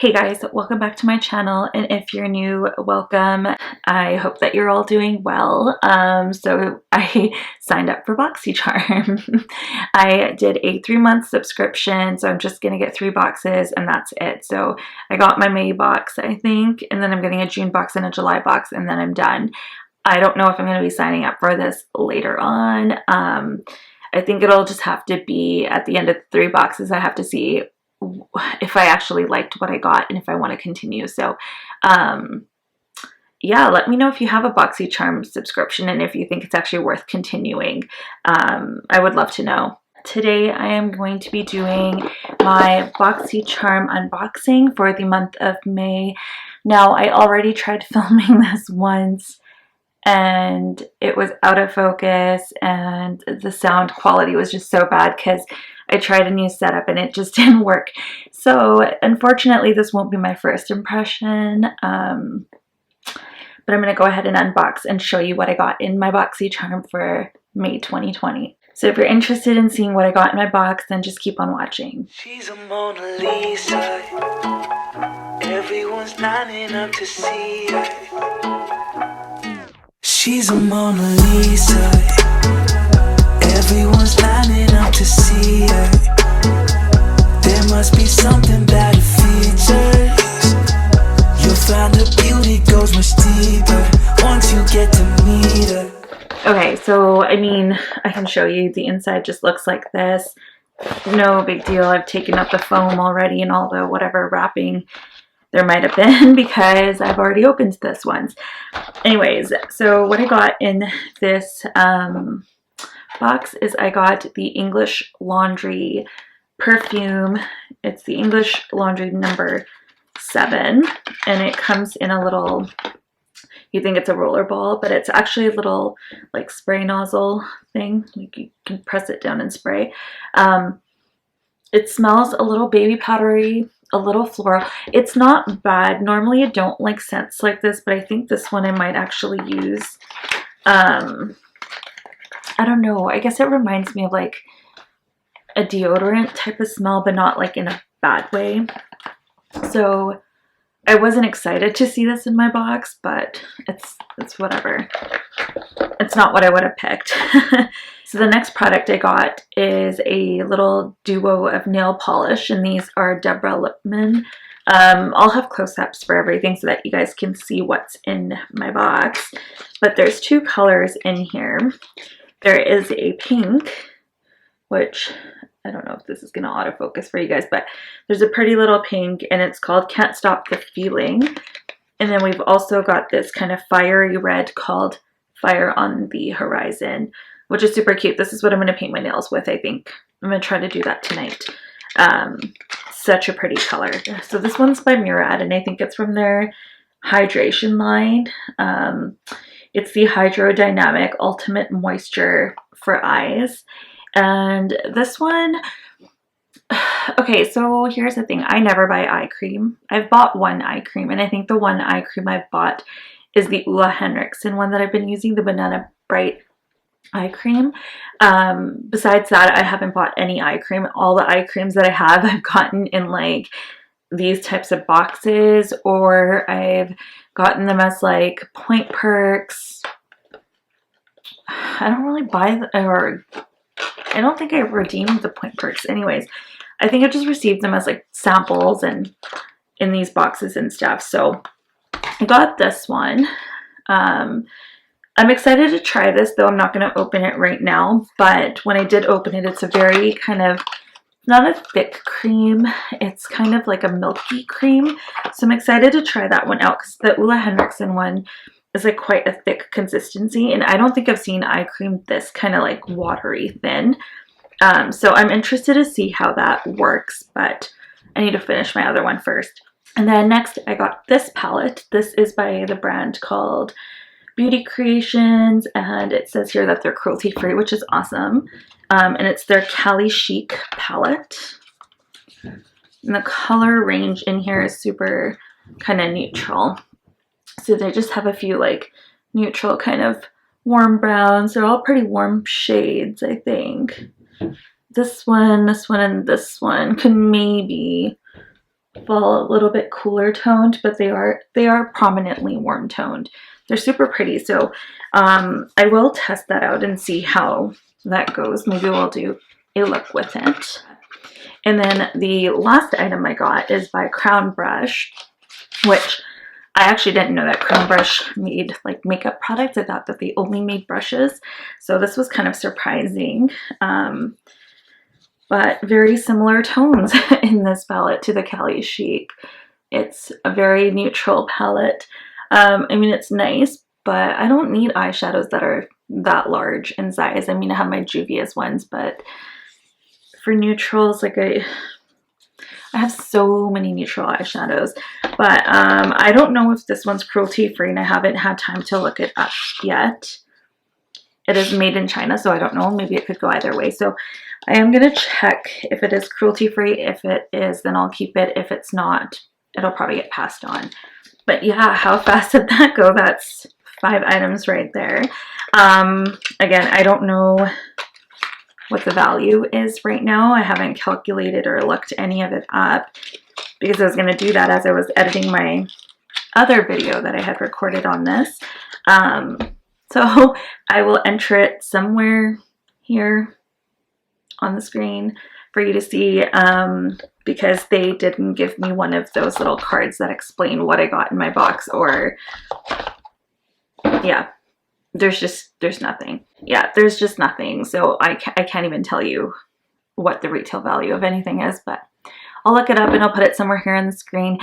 Hey guys, welcome back to my channel, and if you're new, welcome. I hope that you're all doing well. So I signed up for Boxycharm. I did a 3-month subscription, so I'm just gonna get 3 boxes and that's it. So I got my May box, I think, and then I'm getting a June box and a July box, and then I'm done. I don't know if I'm gonna be signing up for this later on. I think it'll just have to be at the end of the 3 boxes. I have to see if I actually liked what I got and if I want to continue. So yeah, let me know if you have a Boxycharm subscription and if you think it's actually worth continuing. I would love to know. Today I am going to be doing my Boxycharm unboxing for the month of May. Now, I already tried filming this once and it was out of focus and the sound quality was just so bad because I tried a new setup and it just didn't work. So unfortunately this won't be my first impression, but I'm going to go ahead and unbox and show you what I got in my Boxycharm for May 2020. So if you're interested in seeing what I got in my box, then just keep on watching. She's a Mona Lisa. Everyone's lining up to see her. She's a Mona Lisa. Everyone's lining up to see her. There must be something about her features. You'll find her beauty goes much deeper once you get to meet her. Okay, so I mean, I can show you. The inside just looks like this. No big deal. I've taken up the foam already and all the whatever wrapping there might have been because I've already opened this once. Anyways, so what I got in this box is I got the English Laundry perfume. It's the English Laundry number 7, and it comes in a little, you think it's a roller ball, but it's actually a little like spray nozzle thing. Like you can press it down and spray. It smells a little baby powdery, a little floral. It's not bad. Normally I don't like scents like this, but I think this one I might actually use. I don't know. I guess it reminds me of like a deodorant type of smell, but not like in a bad way. So I wasn't excited to see this in my box, but it's whatever. It's not what I would have picked. So the next product I got is a little duo of nail polish, and these are Deborah Lippmann. I'll have close-ups for everything so that you guys can see what's in my box. But there's 2 colors in here. There is a pink, which I don't know if this is going to autofocus for you guys, but there's a pretty little pink, and it's called Can't Stop the Feeling. And then we've also got this kind of fiery red called Fire on the Horizon, which is super cute. This is what I'm going to paint my nails with, I think. I'm going to try to do that tonight. Such a pretty color. So this one's by Murad, and I think it's from their hydration line. It's the Hydrodynamic Ultimate Moisture for Eyes. And this one, okay, so here's the thing. I never buy eye cream. I've bought one eye cream, and I think the one eye cream I've bought is the Ulla Henriksen one that I've been using, the Banana Bright eye cream. Besides that, I haven't bought any eye cream. All the eye creams that I have, I've gotten in like these types of boxes, or I've gotten them as like point perks. I don't really buy or I don't think I redeemed the point perks. Anyways, I think I just received them as like samples and in these boxes and stuff. So I got this one. I'm excited to try this, though I'm not going to open it right now. But when I did open it, it's a very kind of, not a thick cream. It's kind of like a milky cream. So I'm excited to try that one out because the Ulla Henriksen one is like quite a thick consistency, and I don't think I've seen eye cream this kind of like watery thin. So I'm interested to see how that works, but I need to finish my other one first. And then next I got this palette. This is by the brand called Beauty Creations, and it says here that they're cruelty free, which is awesome. And it's their Cali Chic palette. And the color range in here is super kind of neutral. So they just have a few like neutral kind of warm browns. They're all pretty warm shades, I think. This one, and this one could maybe fall a little bit cooler toned, but they are prominently warm toned. They're super pretty, so I will test that out and see how that goes. Maybe we'll do a look with it. And then the last item I got is by Crown Brush, which I actually didn't know that Crown Brush made like makeup products. I thought that they only made brushes, so this was kind of surprising. But very similar tones in this palette to the Cali Chic. It's a very neutral palette. I mean, it's nice, but I don't need eyeshadows that are that large in size. I mean, I have my Juvia's ones, but for neutrals, like I have so many neutral eyeshadows. But I don't know if this one's cruelty free, and I haven't had time to look it up yet. It is made in China, so I don't know. Maybe it could go either way. So I am going to check if it is cruelty free. If it is, then I'll keep it. If it's not, it'll probably get passed on. But yeah, how fast did that go? That's 5 items right there. Again, I don't know what the value is right now. I haven't calculated or looked any of it up because I was going to do that as I was editing my other video that I had recorded on this. So I will enter it somewhere here on the screen for you to see, because they didn't give me one of those little cards that explain what I got in my box, or yeah, there's nothing. Yeah, there's just nothing. So I can't even tell you what the retail value of anything is, but I'll look it up and I'll put it somewhere here on the screen.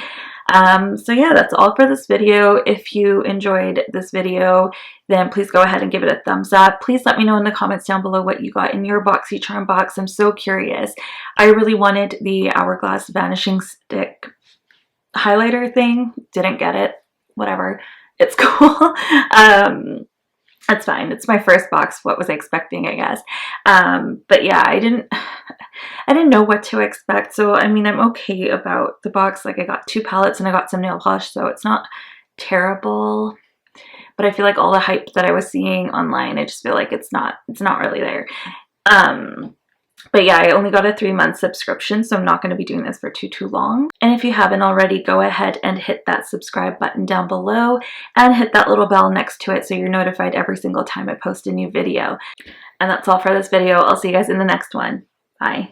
So yeah, that's all for this video. If you enjoyed this video, then please go ahead and give it a thumbs up. Please let me know in the comments down below what you got in your Boxycharm box. I'm so curious. I really wanted the Hourglass Vanishing Stick highlighter thing. Didn't get it. Whatever. It's cool. That's fine. It's my first box. What was I expecting, I guess. But yeah, I didn't know what to expect. So, I mean, I'm okay about the box. Like, I got 2 palettes and I got some nail polish, so it's not terrible. But I feel like all the hype that I was seeing online, I just feel like it's not really there. But yeah, I only got a 3-month subscription, so I'm not going to be doing this for too long. And if you haven't already, go ahead and hit that subscribe button down below and hit that little bell next to it so you're notified every single time I post a new video. And that's all for this video. I'll see you guys in the next one. Bye.